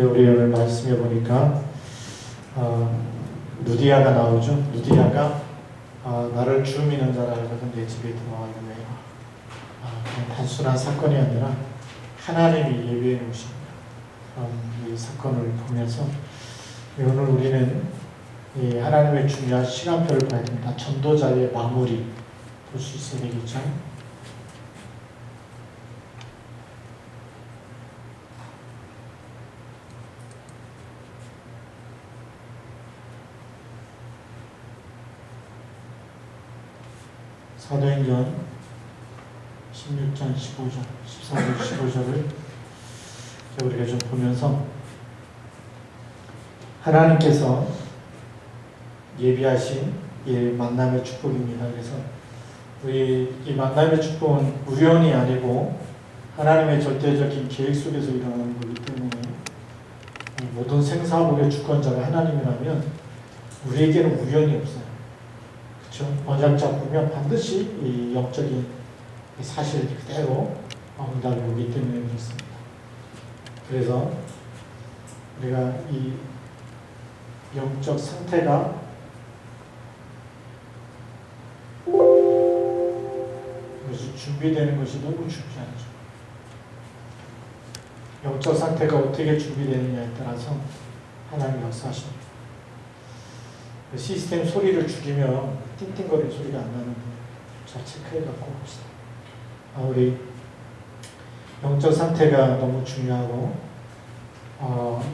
우리 오늘 말씀해 보니까 누디아가 나오죠. 누디아가 나를 주 믿는 자라 알거든 내 집에 들어와야 해요. 그냥 단순한 사건이 아니라 하나님이 예비해 놓으신 이 사건을 보면서 오늘 우리는 이 하나님의 중요한 시간표를 봐야 됩니다. 전도자의 마무리 볼 수 있어야 되겠죠. 사도행전 16장 15절, 14절, 15절을 우리가 좀 보면서 하나님께서 예비하신 이 만남의 축복입니다. 그래서 우리 이 만남의 축복은 우연이 아니고 하나님의 절대적인 계획 속에서 일어나는 거기 때문에 모든 생사복의 주권자가 하나님이라면 우리에게는 우연이 없어요. 그렇죠? 언약자 보면 반드시 이 영적인 사실 그대로 응답이 오기 때문에 그렇습니다. 그래서 우리가 이 영적 상태가 그것이 준비되는 것이 너무 중요하죠. 영적 상태가 어떻게 준비되느냐에 따라서 하나님이 역사하십니다. 시스템 소리를 죽이면 띵띵거리는 소리가 안 나는데 잘 체크해갖고 봅시다. 우리 영적 상태가 너무 중요하고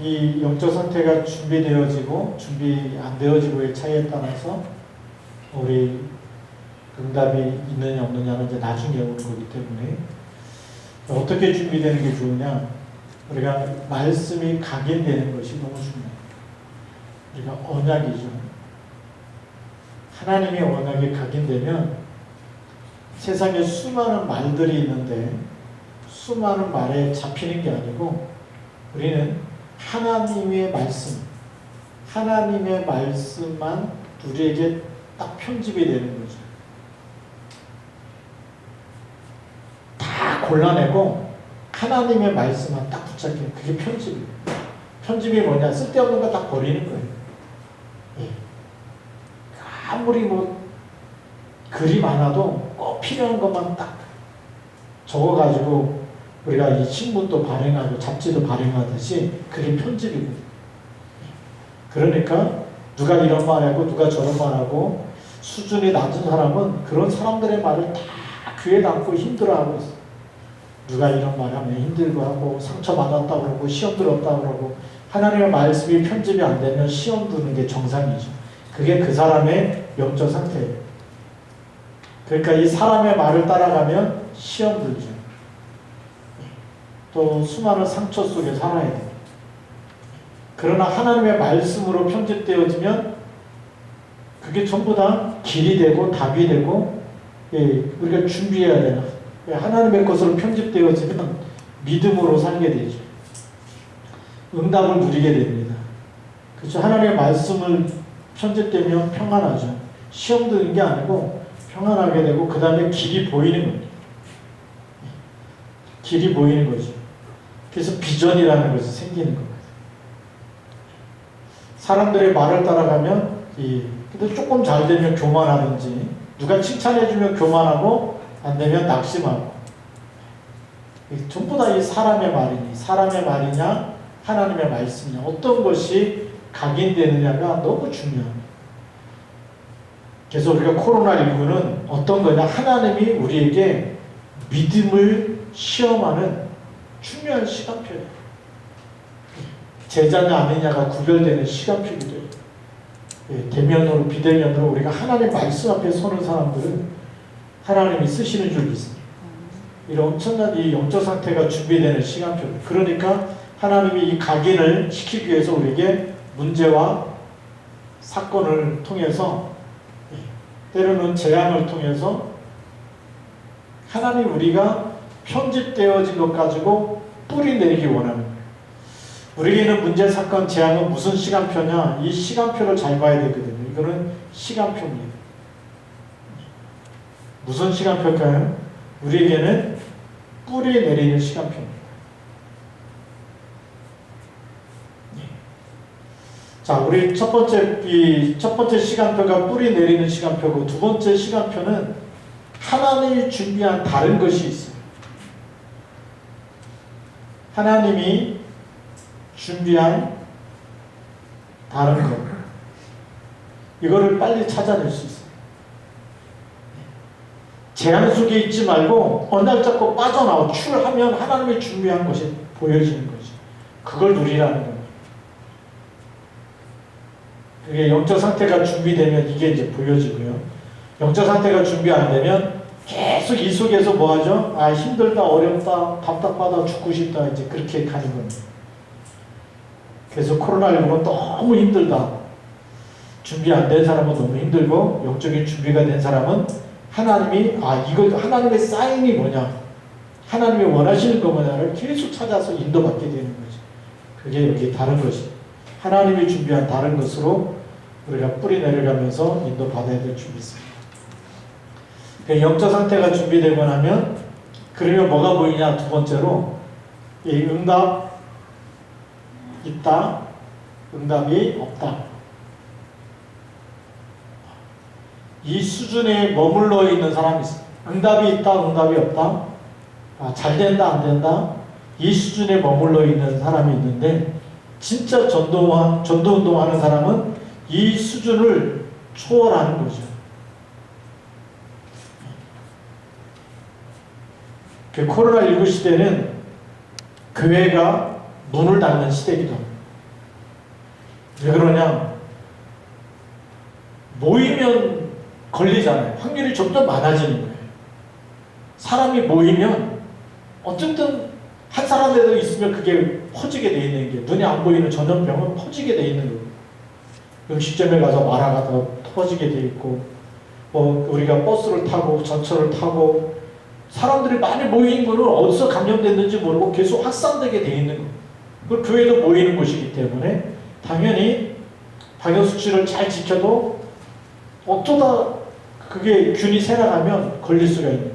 이 영적 상태가 준비되어지고 준비 안 되어지고의 차이에 따라서 우리 응답이 있느냐 없느냐는 이제 나중에 오는 거기 때문에 어떻게 준비되는 게 좋으냐, 우리가 말씀이 각인되는 것이 너무 중요해요. 우리가 언약이죠. 하나님의 언약이 각인되면 세상에 수많은 말들이 있는데 수많은 말에 잡히는 게 아니고 우리는 하나님의 말씀만 우리에게 딱 편집이 되는 거죠. 다 골라내고 하나님의 말씀만 딱 붙잡게, 그게 편집이에요. 편집이 뭐냐? 쓸데없는 거 딱 버리는 거예요. 아무리 글이 많아도 꼭 필요한 것만 딱 적어가지고 우리가 이 신문도 발행하고 잡지도 발행하듯이 그게 편집이거든요. 그러니까 누가 이런 말하고 누가 저런 말하고 수준이 낮은 사람은 그런 사람들의 말을 다 귀에 담고 힘들어하고 있어요. 누가 이런 말하면 힘들고하고 상처받았다고 그러고 시험 들었다고 그러고, 하나님의 말씀이 편집이 안 되면 시험 드는 게 정상이죠. 그게 그 사람의 영적 상태예요. 그러니까 이 사람의 말을 따라가면 시험 들죠. 또 수많은 상처 속에 살아야 돼요. 그러나 하나님의 말씀으로 편집되어지면 그게 전부 다 길이 되고 답이 되고, 우리가 준비해야 되나. 하나님의 것으로 편집되어지면 믿음으로 살게 되죠. 응답을 누리게 됩니다. 그렇죠? 하나님의 말씀을 편집되면 평안하죠. 시험 드는 게 아니고 평안하게 되고, 그 다음에 길이 보이는 겁니다. 길이 보이는 거죠. 그래서 비전이라는 것이 생기는 겁니다. 사람들의 말을 따라가면 근데 조금 잘 되면 교만하든지, 누가 칭찬해주면 교만하고 안 되면 낙심하고, 전부 다 이 사람의 말이냐 하나님의 말씀이냐, 어떤 것이 각인되느냐가 너무 중요합니다. 그래서 우리가 코로나19는 어떤 거냐, 하나님이 우리에게 믿음을 시험하는 중요한 시간표예요. 제자냐 아니냐가 구별되는 시간표이기도 해요. 대면으로 비대면으로 우리가 하나님 말씀 앞에 서는 사람들은 하나님이 쓰시는 줄 믿습니다. 이런 엄청난 이 영적 상태가 준비되는 시간표. 그러니까 하나님이 이 각인을 시키기 위해서 우리에게 문제와 사건을 통해서, 때로는 재앙을 통해서 하나님 우리가 편집되어진 것 가지고 뿌리 내리기 원하는 거예요. 우리에게는 문제, 사건, 재앙은 무슨 시간표냐? 이 시간표를 잘 봐야 되거든요. 이거는 시간표입니다. 무슨 시간표일까요? 우리에게는 뿌리 내리는 시간표입니다. 자, 우리 첫 번째 시간표가 뿌리 내리는 시간표고, 두 번째 시간표는 하나님이 준비한 다른 것이 있어요. 하나님이 준비한 다른 것. 이거를 빨리 찾아낼 수 있어요. 제한 속에 있지 말고 어느 날 자꾸 빠져나와 출하면 하나님이 준비한 것이 보여지는 거죠. 그걸 누리라는 겁니다. 그게 영적 상태가 준비되면 이게 이제 보여지고요. 영적 상태가 준비 안 되면 계속 이 속에서 뭐 하죠? 아, 힘들다, 어렵다, 답답하다, 죽고 싶다, 이제 그렇게 가는 겁니다. 그래서 코로나19는 너무 힘들다. 준비 안 된 사람은 너무 힘들고, 영적인 준비가 된 사람은 하나님이, 이거 하나님의 사인이 뭐냐, 하나님이 원하시는 거 뭐냐를 계속 찾아서 인도받게 되는 거죠. 그게 여기 다른 것이. 하나님이 준비한 다른 것으로 우리가 뿌리 내려가면서 인도받아야 될 준비 있습니다. 영적 상태가 준비되고 나면, 그러면 뭐가 보이냐, 두 번째로, 이 응답 있다, 응답이 없다. 이 수준에 머물러 있는 사람이 있어요. 응답이 있다, 응답이 없다. 잘 된다, 안 된다. 이 수준에 머물러 있는 사람이 있는데, 진짜 전도운동하는 사람은 이 수준을 초월하는 거죠. 그 코로나19 시대는 교회가 문을 닫는 시대이기도 합니다. 왜 그러냐? 모이면 걸리잖아요. 확률이 점점 많아지는 거예요. 사람이 모이면 어쨌든 한 사람이라도 있으면 그게 퍼지게 돼 있는 게, 눈에 안 보이는 전염병은 퍼지게 돼 있는 거예요. 음식점에 가서 마라가 더 퍼지게 돼 있고, 우리가 버스를 타고 전철을 타고 사람들이 많이 모이는 거는 어디서 감염됐는지 모르고 계속 확산되게 돼 있는 거예요. 그 교회도 모이는 곳이기 때문에 당연히 방역수칙을 잘 지켜도 어쩌다 그게 균이 새나가면 걸릴 수가 있는 거예요.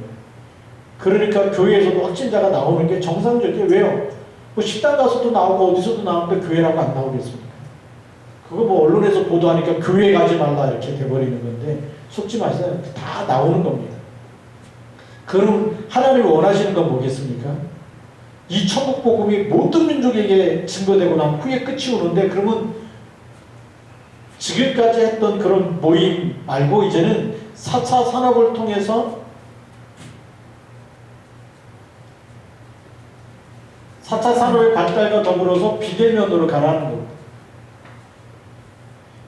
그러니까 교회에서도 확진자가 나오는 게 정상적이에요. 왜요? 식당 가서도 나오고 어디서도 나오는데 교회라고 안 나오겠습니까? 그거 언론에서 보도하니까 교회 가지 말라 이렇게 돼버리는 건데, 속지 마세요. 다 나오는 겁니다. 그럼 하나님이 원하시는 건 뭐겠습니까? 이 천국 복음이 모든 민족에게 증거되고 난 후에 끝이 오는데, 그러면 지금까지 했던 그런 모임 말고 이제는 4차 산업을 통해서 4차 산업의 발달과 더불어서 비대면으로 가라는 겁니다.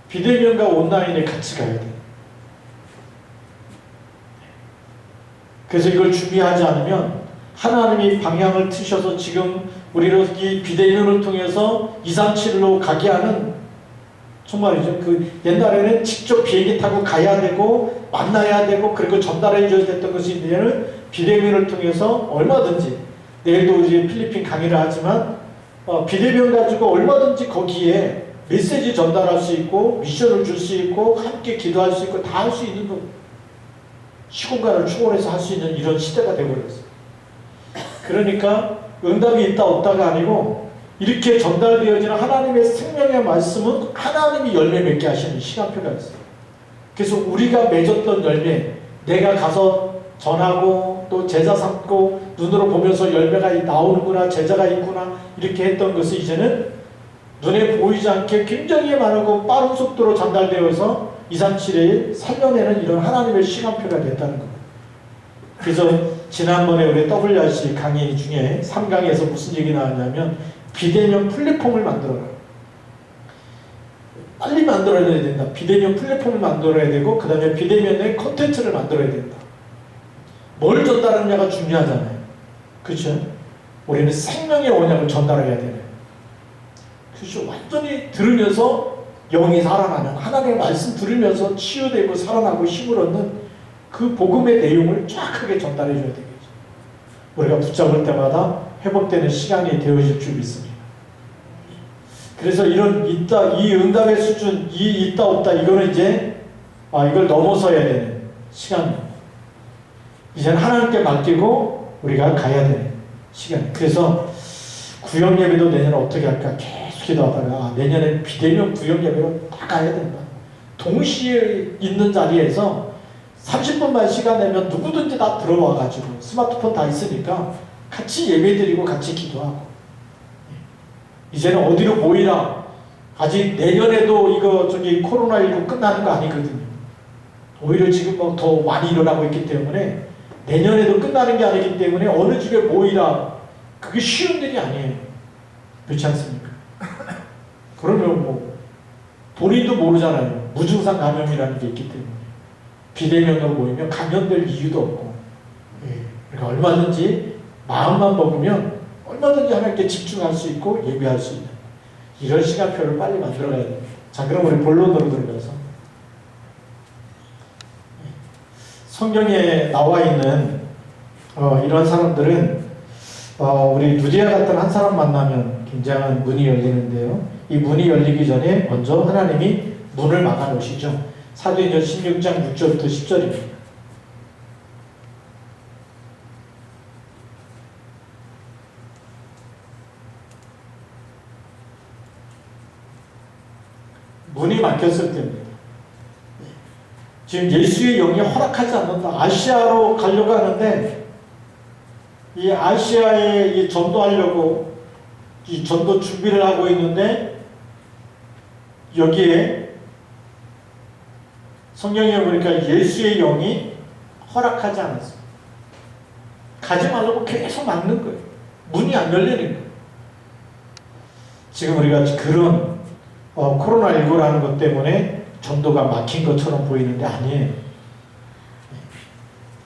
비대면과 온라인에 같이 가야 돼요. 그래서 이걸 준비하지 않으면 하나님이 방향을 트셔서 지금 우리를 이 비대면을 통해서 237로 가게 하는, 정말이죠. 옛날에는 직접 비행기 타고 가야 되고 만나야 되고 그리고 전달해 줘야 됐던 것이 이제는 비대면을 통해서 얼마든지, 내일도 우리 필리핀 강의를 하지만 비대면 가지고 얼마든지 거기에 메시지 전달할 수 있고 미션을 줄 수 있고 함께 기도할 수 있고 다 할 수 있는 거, 시공간을 초월해서 할 수 있는 이런 시대가 되어버렸어요. 그러니까 응답이 있다 없다가 아니고, 이렇게 전달되어지는 하나님의 생명의 말씀은 하나님이 열매 맺게 하시는 시간표가 있어요. 그래서 우리가 맺었던 열매, 내가 가서 전하고 또 제자 삼고 눈으로 보면서 열매가 나오는구나, 제자가 있구나, 이렇게 했던 것이 이제는 눈에 보이지 않게 굉장히 많고 빠른 속도로 전달되어서 237일 살려내는 이런 하나님의 시간표가 됐다는 겁니다. 그래서 지난번에 우리 WRC 강의 중에 3강에서 무슨 얘기 나왔냐면, 비대면 플랫폼을 만들어라. 빨리 만들어야 된다. 비대면 플랫폼을 만들어야 되고, 그 다음에 비대면의 콘텐츠를 만들어야 된다. 뭘 전달하느냐가 중요하잖아요. 그렇죠? 우리는 생명의 언약을 전달해야 되네. 그렇죠? 완전히 들으면서 영이 살아나는, 하나님의 말씀 들으면서 치유되고 살아나고 힘을 얻는 그 복음의 내용을 정확하게 전달해 줘야 되겠죠. 우리가 붙잡을 때마다 회복되는 시간이 되어질 줄 믿습니다. 그래서 이런 이 응답의 수준, 이 있다 없다, 이거는 이제 이걸 넘어서야 되는 시간입니다. 이제는 하나님께 맡기고 우리가 가야 되는 시간. 그래서 구역 예배도 내년에 어떻게 할까 계속 기도하다가 내년에 비대면 구역 예배로 다 가야 된다. 동시에 있는 자리에서 30분만 시간 내면 누구든지 다 들어와가지고 스마트폰 다 있으니까 같이 예배드리고 같이 기도하고, 이제는 어디로 모이라. 아직 내년에도 이거 코로나19 끝나는 거 아니거든요. 오히려 지금 뭐 더 많이 일어나고 있기 때문에 내년에도 끝나는 게 아니기 때문에 어느 집에 모이라. 그게 쉬운 일이 아니에요. 그렇지 않습니까? 그러면 뭐 본인도 모르잖아요. 무증상 감염이라는 게 있기 때문에 비대면으로 모이면 감염될 이유도 없고, 그러니까 얼마든지 마음만 먹으면 얼마든지 하나님께 집중할 수 있고 예배할 수 있는 이런 시간표를 빨리 만들어 가야 됩니다. 자, 그럼 우리 본론으로 들어가서 성경에 나와 있는 이런 사람들은 우리 누디아 같은 한 사람 만나면 굉장한 문이 열리는데요. 이 문이 열리기 전에 먼저 하나님이 문을 막아 놓으시죠. 사도행전 16장 6절부터 10절입니다. 문이 막혔을 때입니다. 지금 예수의 영이 허락하지 않는다. 아시아로 가려고 하는데 이 아시아에 이 전도하려고 이 전도 준비를 하고 있는데 여기에 성경에 보니까 예수의 영이 허락하지 않았어요. 가지 말라고 계속 막는 거예요. 문이 안 열리는 거예요. 지금 우리가 그런 코로나19라는 것 때문에 전도가 막힌 것처럼 보이는데 아니에요.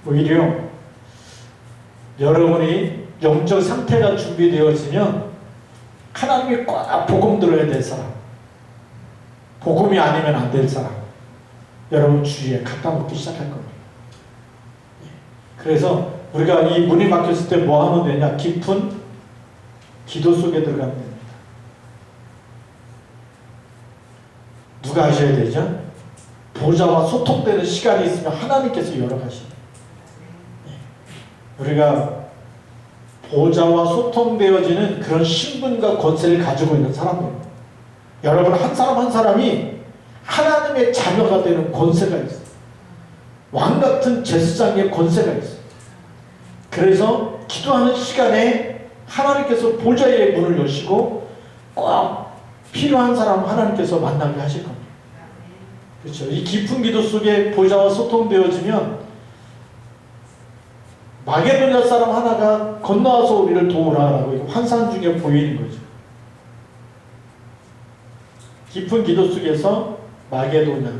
오히려 여러분이 영적 상태가 준비되어지면 하나님이 꽉 복음 들어야 될 사람, 복음이 아니면 안 될 사람, 여러분 주위에 갖다 놓기 시작할 겁니다. 그래서 우리가 이 문이 막혔을 때 뭐 하면 되냐? 깊은 기도 속에 들어가면 됩니다. 누가 하셔야 되죠? 보좌와 소통되는 시간이 있으면 하나님께서 열어가십니다. 우리가 보좌와 소통되어지는 그런 신분과 권세를 가지고 있는 사람입니다. 여러분 한 사람 한 사람이 하나님의 자녀가 되는 권세가 있어요. 왕같은 제사장의 권세가 있어요. 그래서 기도하는 시간에 하나님께서 보좌의 문을 여시고 꼭 필요한 사람 하나님께서 만나게 하실 겁니다. 그렇죠. 이 깊은 기도 속에 보좌와 소통되어지면 마게도냐 사람 하나가 건너와서 우리를 도우라라고 환상 중에 보이는 거죠. 깊은 기도 속에서 마게도냐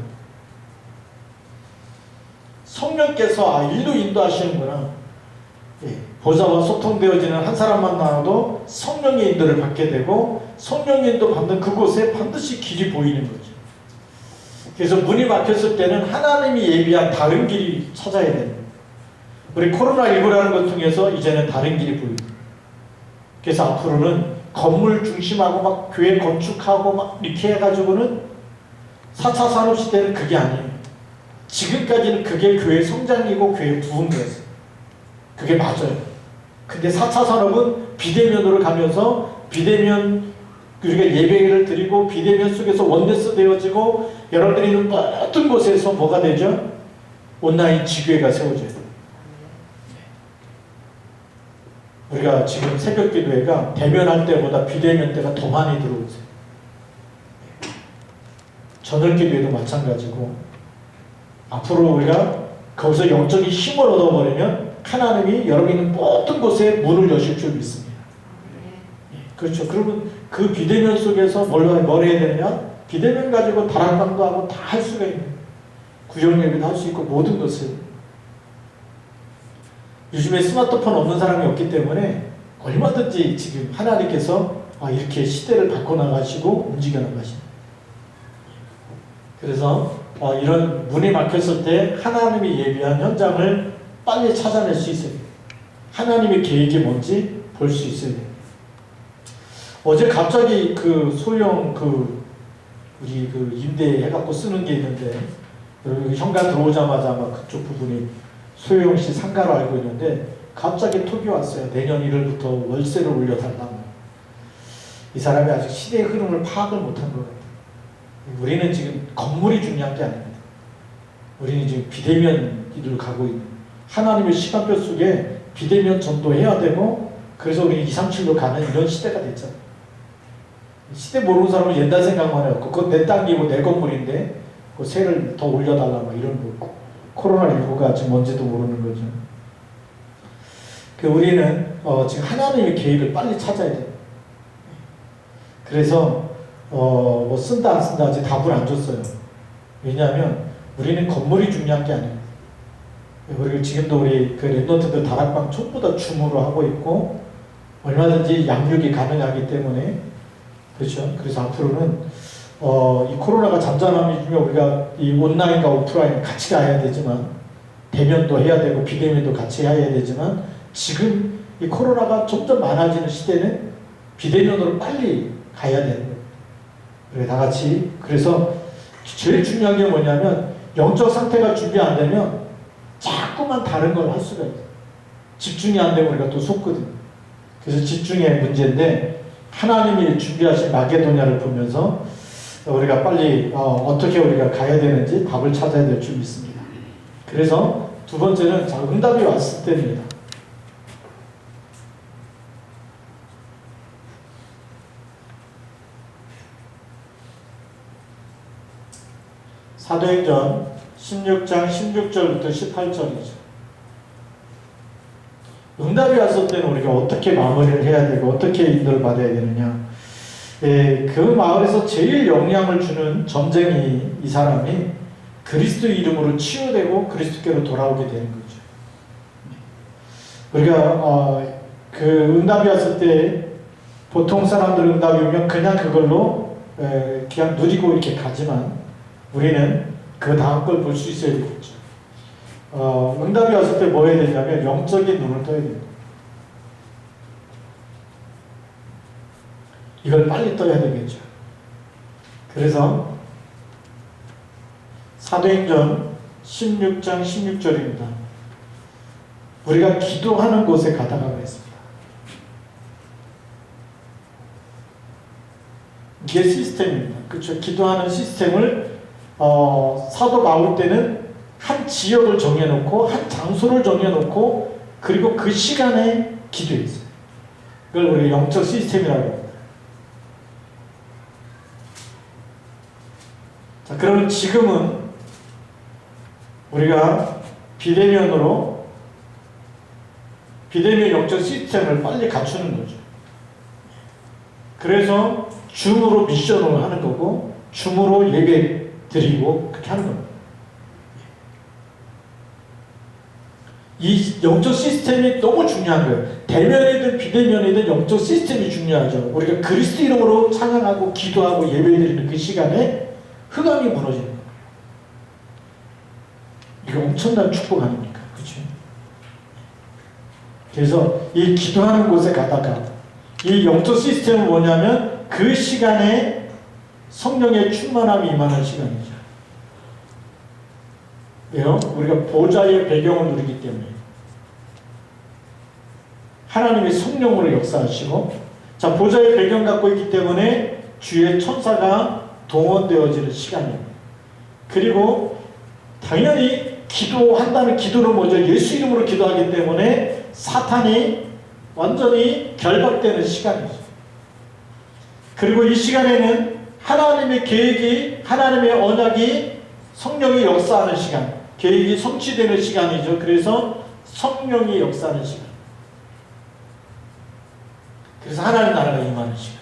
성령께서 일로 인도하시는구나. 보좌와 소통되어지는 한 사람만 나와도 성령의 인도를 받게 되고 성령의 인도 받는 그곳에 반드시 길이 보이는 거죠. 그래서 문이 막혔을 때는 하나님이 예비한 다른 길이 찾아야 됩니다. 우리 코로나19라는 것 통해서 이제는 다른 길이 보입니다. 그래서 앞으로는 건물 중심하고 막 교회 건축하고 막 이렇게 해가지고는 4차 산업시대는 그게 아니에요. 지금까지는 그게 교회 성장이고 교회 부흥이었어요. 그게 맞아요. 근데 4차 산업은 비대면으로 가면서 비대면 우리가 예배를 드리고 비대면 속에서 원네스 되어지고 여러분들이 있는 모든 곳에서 뭐가 되죠? 온라인 지교회가 세워져야 돼요. 우리가 지금 새벽 기도회가 대면할 때보다 비대면 때가 더 많이 들어오고 있어요. 저녁 기도회도 마찬가지고 앞으로 우리가 거기서 영적인 힘을 얻어버리면 하나님이 여러분이 있는 모든 곳에 문을 여실 줄 믿습니다. 그렇죠. 그러면 그 비대면 속에서 뭘 해야 되느냐? 비대면 가지고 다락방도 하고 다 할 수가 있는 구역 예배도 할 수 있고 모든 것을. 요즘에 스마트폰 없는 사람이 없기 때문에 얼마든지 지금 하나님께서 이렇게 시대를 바꿔나가시고 움직여 나가십니다. 그래서 이런 문이 막혔을 때 하나님이 예비한 현장을 빨리 찾아낼 수 있어요. 하나님의 계획이 뭔지 볼 수 있어요. 어제 갑자기 소형 우리 임대해갖고 쓰는 게 있는데 여기 현관 들어오자마자 막 그쪽 부분이 소형시 상가로 알고 있는데 갑자기 톡이 왔어요. 내년 1월부터 월세를 올려달라고. 이 사람이 아직 시대의 흐름을 파악을 못한 것 같아요. 우리는 지금 건물이 중요한 게 아닙니다. 우리는 지금 비대면 길을 가고 있는 하나님의 시간표 속에 비대면 전도해야 되고 그래서 우리 237로 가는 이런 시대가 됐잖아요. 시대 모르는 사람은 옛날 생각만 해요. 그건 내 땅이고 내 건물인데 그 세를 더 올려달라 막 이런 거. 코로나19가 지금 뭔지도 모르는 거죠. 우리는 지금 하나님의 계획을 빨리 찾아야 돼요. 그래서 뭐 쓴다 안 쓴다 아직 답을 안 줬어요. 왜냐하면 우리는 건물이 중요한 게 아니에요. 우리 지금도 우리 그 랩런트들 다락방 전부 다 줌으로 하고 있고 얼마든지 양육이 가능하기 때문에 그렇죠. 그래서 앞으로는 이 코로나가 잠잠함이 중에 우리가 이 온라인과 오프라인 같이 가야 되지만 대면도 해야 되고 비대면도 같이 해야 되지만 지금 이 코로나가 점점 많아지는 시대는 비대면으로 빨리 가야 되는 거예요. 그래 다 같이 그래서 제일 중요한 게 뭐냐면 영적 상태가 준비 안 되면 자꾸만 다른 걸 할 수가 있어요. 집중이 안 되면 우리가 또 속거든요. 그래서 집중의 문제인데 하나님이 준비하신 마게도냐를 보면서 우리가 빨리 어떻게 우리가 가야 되는지 답을 찾아야 될 줄 믿습니다. 그래서 두 번째는 자, 응답이 왔을 때입니다. 사도행전 16장 16절부터 18절이죠. 응답이 왔을 때는 우리가 어떻게 마무리를 해야 되고 어떻게 인도를 받아야 되느냐. 그 마을에서 제일 영향을 주는 점쟁이 이 사람이 그리스도 이름으로 치유되고 그리스도께로 돌아오게 되는 거죠. 우리가 그 응답이 왔을 때 보통 사람들 응답이 오면 그냥 그걸로 그냥 누리고 이렇게 가지만 우리는 그 다음 걸 볼 수 있어야 되겠죠. 응답이 왔을 때 뭐 해야 되냐면 영적인 눈을 떠야 돼요. 이걸 빨리 떠야 되겠죠. 그래서 사도행전 16장 16절입니다. 우리가 기도하는 곳에 가다가 그랬습니다. 이게 시스템입니다. 그렇죠. 기도하는 시스템을 사도 바울 때는 한 지역을 정해놓고 한 장소를 정해놓고 그리고 그 시간에 기도했어요. 그걸 우리 영적 시스템이라고 합니다. 자, 그러면 지금은 우리가 비대면 영적 시스템을 빨리 갖추는 거죠. 그래서 줌으로 미션을 하는 거고 줌으로 예배 드리고 그렇게 하는 겁니다. 이 영적 시스템이 너무 중요한 거예요. 대면이든 비대면이든 영적 시스템이 중요하죠. 우리가 그리스도 이름으로 찬양하고 기도하고 예배드리는 그 시간에 흑암이 무너지는 거예요. 이거 엄청난 축복 아닙니까? 그렇죠? 그래서 이 기도하는 곳에 가다가 이 영적 시스템은 뭐냐면 그 시간에 성령의 충만함이 임하는 시간이죠. 왜요? 우리가 보좌의 배경을 누리기 때문에 하나님의 성령으로 역사하시고 자 보좌의 배경 갖고 있기 때문에 주의 천사가 동원되어지는 시간입니다. 그리고 당연히 기도한다는 기도는 뭐죠? 예수 이름으로 기도하기 때문에 사탄이 완전히 결박되는 시간이죠. 그리고 이 시간에는 하나님의 계획이 하나님의 언약이 성령이 역사하는 시간 계획이 성취되는 시간이죠. 그래서 성령이 역사하는 시간 그래서 하나님 나라가 임하는 시간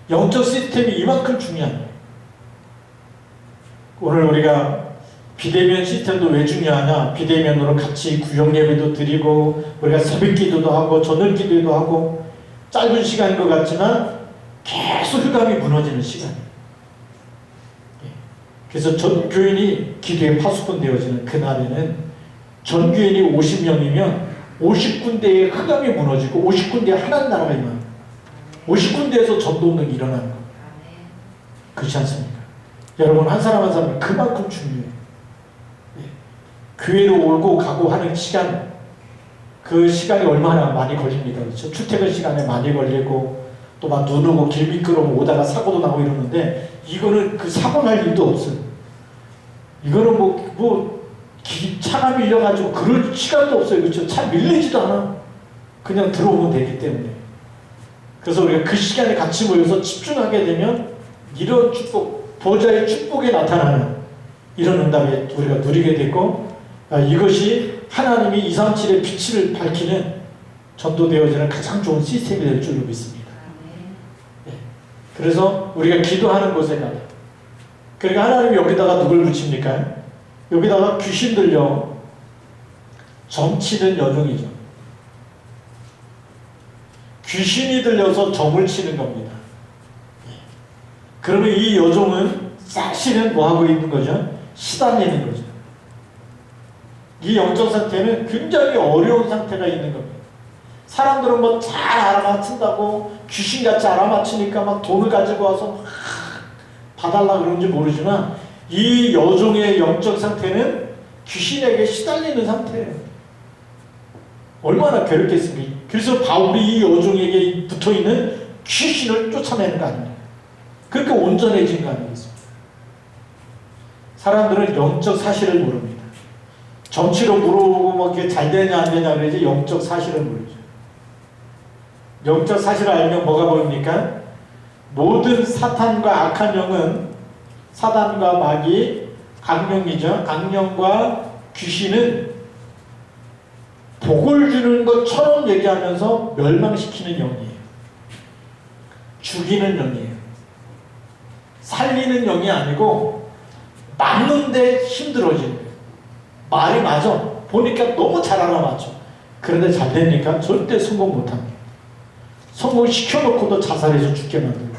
영적 시스템이 이만큼 중요한 거예요. 오늘 우리가 비대면 시스템도 왜 중요하냐 비대면으로 같이 구역 예배도 드리고 우리가 새벽 기도도 하고 저녁 기도도 하고 짧은 시간인 것 같지만 계속 흑암이 무너지는 시간이에요. 그래서 전 교인이 기도에 파수꾼 되어지는 그날에는 전 교인이 50명이면 50군데의 흑암이 무너지고 50군데의 하나님 나라가 임합니다. 50군데에서 전도 운동이 일어나는 겁니다. 그렇지 않습니까? 여러분 한 사람 한 사람이 그만큼 중요해요. 교회로 오고 가고 하는 시간 그 시간이 얼마나 많이 걸립니다. 그렇죠? 출퇴근 시간에 많이 걸리고 또 막 눈 오고 길 미끄러우면 오다가 사고도 나고 이러는데 이거는 그 사고 날 일도 없어요. 이거는 차가 밀려가지고 그럴 시간도 없어요. 그렇죠? 차 밀리지도 않아. 그냥 들어오면 되기 때문에. 그래서 우리가 그 시간에 같이 모여서 집중하게 되면 이런 축복, 보좌의 축복에 나타나는 이런 응답에 우리가 누리게 되고, 이것이 하나님이 237의 빛을 밝히는 전도되어지는 가장 좋은 시스템이 될 줄로 믿습니다. 네. 그래서 우리가 기도하는 곳에 가다. 그러니까 하나님이 여기다가 누굴 붙입니까? 여기다가 귀신 들려 점치는 여종이죠. 귀신이 들려서 점을 치는 겁니다. 그러면 이 여종은 사실은 뭐 하고 있는 거죠? 시달리는 거죠. 이 영적 상태는 굉장히 어려운 상태가 있는 겁니다. 사람들은 뭐 잘 알아맞힌다고 귀신같이 알아맞히니까 막 돈을 가지고 와서 막 봐달라 그런지 모르지만 이 여종의 영적 상태는 귀신에게 시달리는 상태예요. 얼마나 괴롭겠습니까? 그래서 바울이 이 여종에게 붙어있는 귀신을 쫓아내는 거 아닙니까? 그렇게 온전해진 거 아니겠습니까? 사람들은 영적 사실을 모릅니다. 정치로 물어보고 뭐 이게 잘 되냐 안 되냐 그러지 영적 사실을 모르죠. 영적 사실을 알면 뭐가 보입니까? 모든 사탄과 악한 영은 사단과 마귀, 악령이죠. 악령과 귀신은 복을 주는 것처럼 얘기하면서 멸망시키는 영이에요. 죽이는 영이에요. 살리는 영이 아니고 맞는데 힘들어지는 거예요. 말이 맞아. 보니까 너무 잘 알아맞죠. 그런데 잘 되니까 절대 성공 못합니다. 성공시켜놓고도 자살해서 죽게 만들고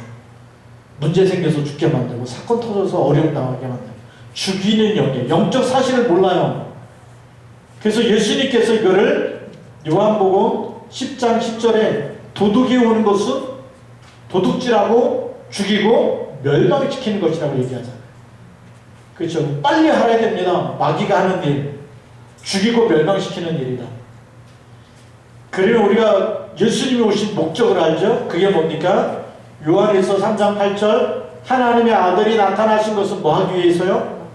문제 생겨서 죽게 만들고 사건 터져서 어려움 당하게 만들고 죽이는 영이에요. 영적 사실을 몰라요. 그래서 예수님께서 이거를 요한복음 10장 10절에 도둑이 오는 것은 도둑질하고 죽이고 멸망시키는 것이라고 얘기하잖아요. 그렇죠. 빨리 하라야 됩니다. 마귀가 하는 일, 죽이고 멸망시키는 일이다. 그러면 우리가 예수님이 오신 목적을 알죠? 그게 뭡니까? 요한일서 3장 8절 하나님의 아들이 나타나신 것은 뭐 하기 위해서요?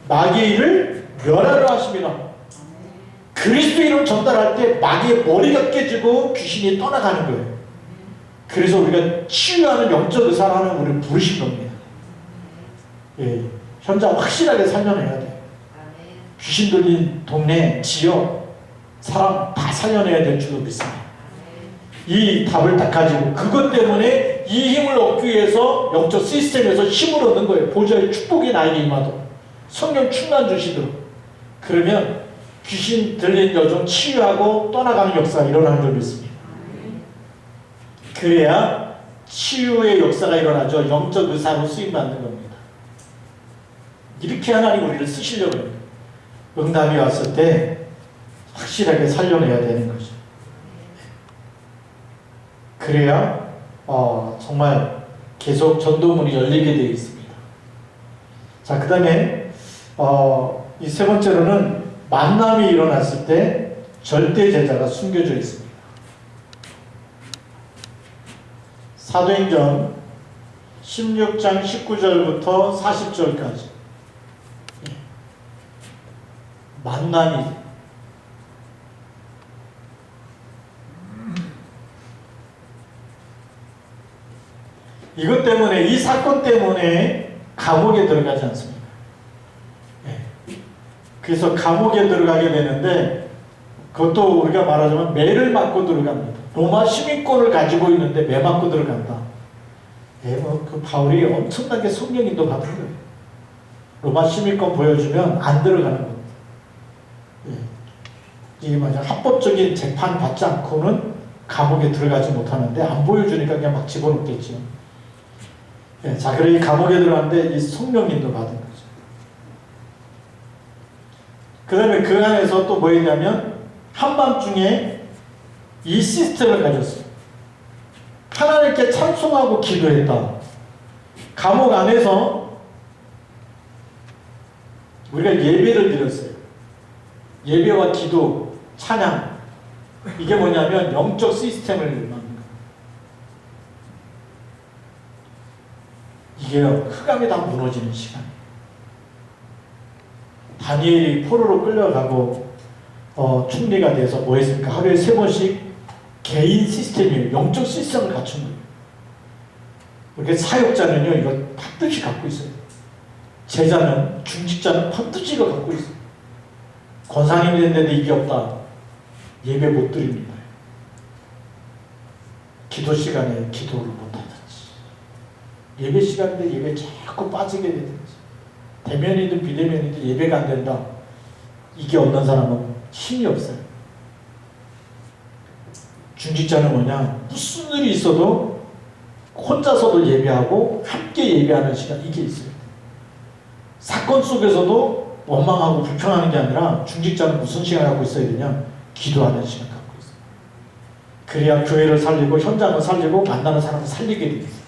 마귀의 일을 멸하려 하십니다. 그리스도 이름을 전달할 때 마귀의 머리가 깨지고 귀신이 떠나가는 거예요. 그래서 우리가 치유하는 영적 의사를 하는 우리를 부르신 겁니다. 예, 현장 확실하게 살려내야 돼요. 귀신 들린 동네, 지역, 사람 다 살려내야 될 줄로 믿습니다. 이 답을 딱 가지고 그것 때문에 이 힘을 얻기 위해서 영적 시스템에서 힘을 얻는 거예요. 보좌의 축복이 나에게 임하도록 성령 충만 주시도록. 그러면 귀신 들린 여종 치유하고 떠나가는 역사가 일어나는 걸 믿습니다. 그래야 치유의 역사가 일어나죠. 영적 의사로 쓰임받는 겁니다. 이렇게 하나님 우리를 쓰시려고 해요. 응답이 왔을 때 확실하게 살려내야 되는 거죠. 그래야 정말 계속 전도문이 열리게 되어 있습니다. 자, 그 다음에 이 세 번째로는 만남이 일어났을 때 절대 제자가 숨겨져 있습니다. 사도행전 16장 19절부터 40절까지 만남이 이것 때문에 이 사건 때문에 감옥에 들어가지 않습니다. 그래서 감옥에 들어가게 되는데 그것도 우리가 말하자면 매를 맞고 들어갑니다. 로마 시민권을 가지고 있는데 매 맞고 들어간다. 그 바울이 엄청나게 성령인도 받은 거예요. 로마 시민권 보여주면 안 들어가는 겁니다. 이게 만약 합법적인 재판 받지 않고는 감옥에 들어가지 못하는데 안 보여주니까 그냥 막 집어넣겠죠. 자, 그래 이 감옥에 들어갔는데 이 성령님도 받은 거죠. 그 다음에 그 안에서 또 뭐 했냐면 한밤중에 이 시스템을 가졌어요. 하나님께 찬송하고 기도했다. 감옥 안에서 우리가 예배를 드렸어요. 예배와 기도, 찬양. 이게 뭐냐면 영적 시스템을 만든 거예요. 이게요, 흑암이 다 무너지는 시간. 다니엘이 포로로 끌려가고 총리가 돼서 뭐 했습니까? 하루에 3번씩 개인 시스템이에요. 영적 시스템을 갖춘 거예요. 그렇게 사역자는요, 이거 반드시 갖고 있어요. 제자는, 중직자는 반드시 이거 갖고 있어요. 권사님이 됐는데 이게 없다. 예배 못 드립니다. 기도 시간에 기도를 못 하든지, 예배 시간인데 예배 자꾸 빠지게 되든지, 대면이든 비대면이든 예배가 안 된다. 이게 없는 사람은 힘이 없어요. 중직자는 뭐냐? 무슨 일이 있어도 혼자서도 예배하고 함께 예배하는 시간, 이게 있어요. 사건 속에서도 원망하고 불평하는 게 아니라 중직자는 무슨 시간 갖고 있어야 되냐? 기도하는 시간 갖고 있어요. 그래야 교회를 살리고 현장을 살리고 만나는 사람을 살리게 되어 있어요.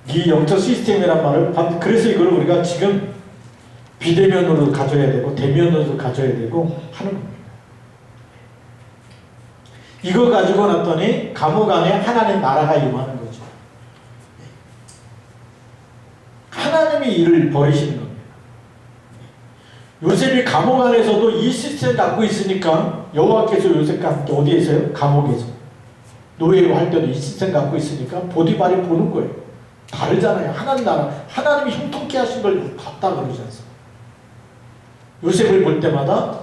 이 영적 시스템이란 말을, 그래서 이걸 우리가 지금 비대면으로 가져야 되고 대면으로 가져야 되고 하는 겁니다. 이거 가지고 났더니 감옥 안에 하나님 나라가 임하는 거죠. 하나님이 이를 벌이시는 겁니다. 요셉이 감옥 안에서도 이 시스템을 갖고 있으니까 여호와께서 요셉과 함께 어디에 있어요? 감옥에서. 노예로 할 때도 이 시스템 갖고 있으니까 보디발이 보는 거예요. 다르잖아요. 하나님 나라, 하나님이 형통케 하신 걸 봤다 그러지 않습니까? 요셉을 볼 때마다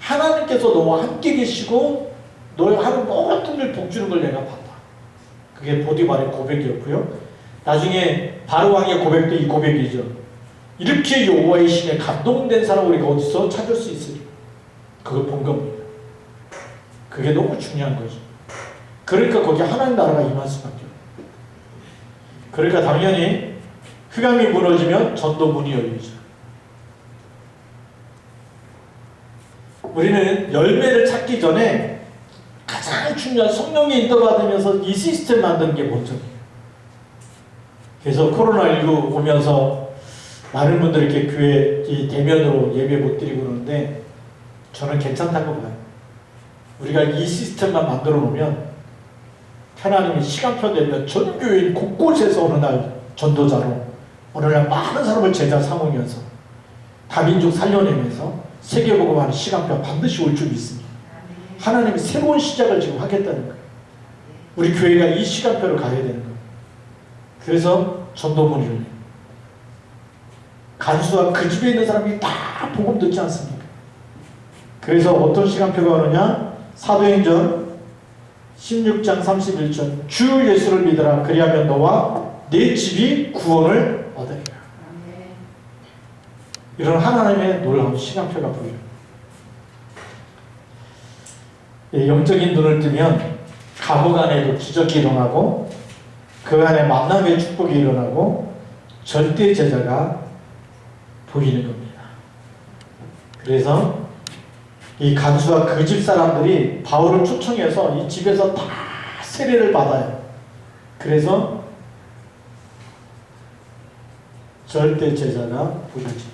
하나님께서 너와 함께 계시고 너의 하는 모든 일 복주는 걸 내가 봤다. 그게 보디발의 고백이었고요. 나중에 바로 왕의 고백도 이 고백이죠. 이렇게 여호와의 신에 감동된 사람 우리가 어디서 찾을 수 있으리까? 그걸 본 겁니다. 그게 너무 중요한 거죠. 그러니까 거기 하나님 나라가 임할 수밖에 없어요. 그러니까 당연히 흑암이 무너지면 전도문이 열리죠. 우리는 열매를 찾기 전에 가장 중요한 성령의 인도받으면서 이 시스템 만드는 게 먼저예요. 그래서 코로나19 오면서 많은 분들이 이렇게 교회 대면으로 예배 못 드리고 그러는데 저는 괜찮다고 봐요. 우리가 이 시스템만 만들어 놓으면 하나님이 시간표 되면 전 교회인 곳곳에서 어느 날 전도자로 어느 날 많은 사람을 제자 삼으면서 다민족 살려내면서 세계복음하는 시간표가 반드시 올 줄 믿습니다. 하나님이 새로운 시작을 지금 하겠다는 거예요. 우리 교회가 이 시간표를 가야 되는 거예요. 그래서 전도문을 열려요. 간수와 그 집에 있는 사람이 다 복음 듣지 않습니까? 그래서 어떤 시간표가 오느냐? 사도행전 16장 31절 주 예수를 믿으라 그리하면 너와 내 집이 구원을 얻으리라. 이런 하나님의 놀라운 시간표가 보여요. 영적인 눈을 뜨면 감옥 안에도 기적이 일어나고 그 안에 만남의 축복이 일어나고 절대 제자가 보이는 겁니다. 그래서 이 간수와 그 집 사람들이 바울을 초청해서 이 집에서 다 세례를 받아요. 그래서 절대 제자가 보여집니다.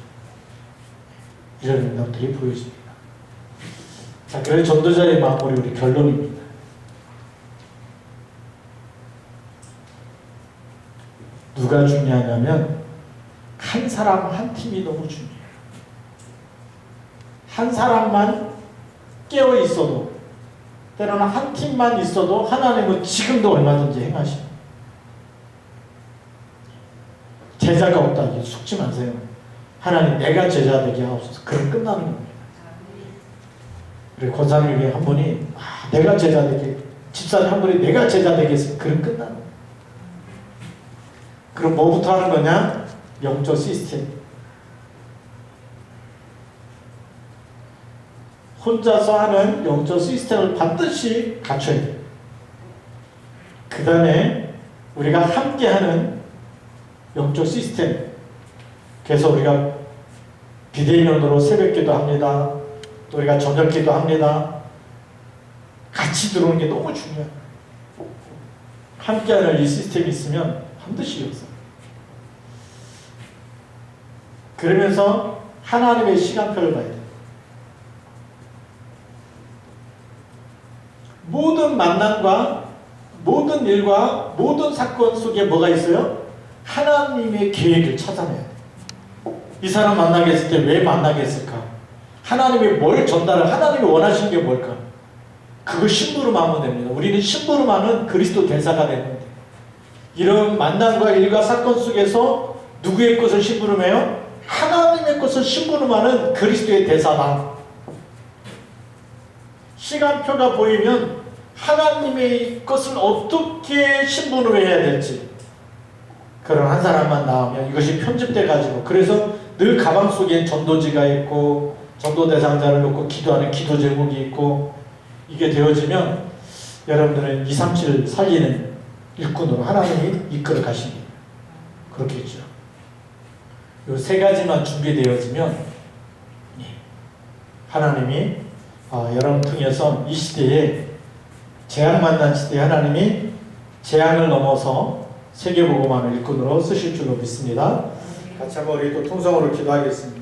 이런 응답들이 보여집니다. 자, 그래서 전도자의 마무리 우리 결론입니다. 누가 중요하냐면 한 사람 한 팀이 너무 중요해요. 한 사람만 깨어 있어도 때로는 한 팀만 있어도 하나님은 지금도 얼마든지 행하십니다. 제자가 없다 이게 속지 마세요. 하나님 내가 제자 되게 하옵소서. 그럼 끝나는 겁니다. 우리 권사님이 한 분이 내가 제자 되게, 집사님 한 분이 내가 제자 되겠습니다. 그럼 끝나는 거예요. 그럼 뭐부터 하는 거냐? 영적 시스템. 혼자서 하는 영적 시스템을 반드시 갖춰야 돼요. 그 다음에 우리가 함께하는 영적 시스템. 그래서 우리가 비대면으로 새벽기도 합니다. 또 우리가 저녁기도 합니다. 같이 들어오는 게 너무 중요해요. 함께하는 이 시스템이 있으면 반드시 역사. 그러면서 하나님의 시간표를 봐야 돼요. 모든 만남과 모든 일과 모든 사건 속에 뭐가 있어요? 하나님의 계획을 찾아내야 돼. 이 사람 만나게 했을 때 왜 만나게 했을까? 하나님이 뭘 전달을, 하나님이 원하시는 게 뭘까? 그거 심부름 하면 됩니다. 우리는 심부름하는 그리스도 대사가 되는데, 이런 만남과 일과 사건 속에서 누구의 것을 심부름해요? 하나님의 것을 심부름하는 그리스도의 대사다. 시간표가 보이면 하나님의 것을 어떻게 심부름해야 될지, 그런 한 사람만 나오면 이것이 편집돼 가지고, 그래서 늘 가방 속에 전도지가 있고 전도 대상자를 놓고 기도하는 기도 제목이 있고, 이게 되어지면 여러분들은 237 살리는 일꾼으로 하나님이 이끌어 가십니다. 그렇겠죠. 이 세 가지만 준비되어지면 하나님이 여러분 통해서 이 시대에, 재앙 만난 시대에 하나님이 재앙을 넘어서 세계복음화를 일꾼으로 쓰실 줄로 믿습니다. 같이 한번 우리 또 통성으로 기도하겠습니다.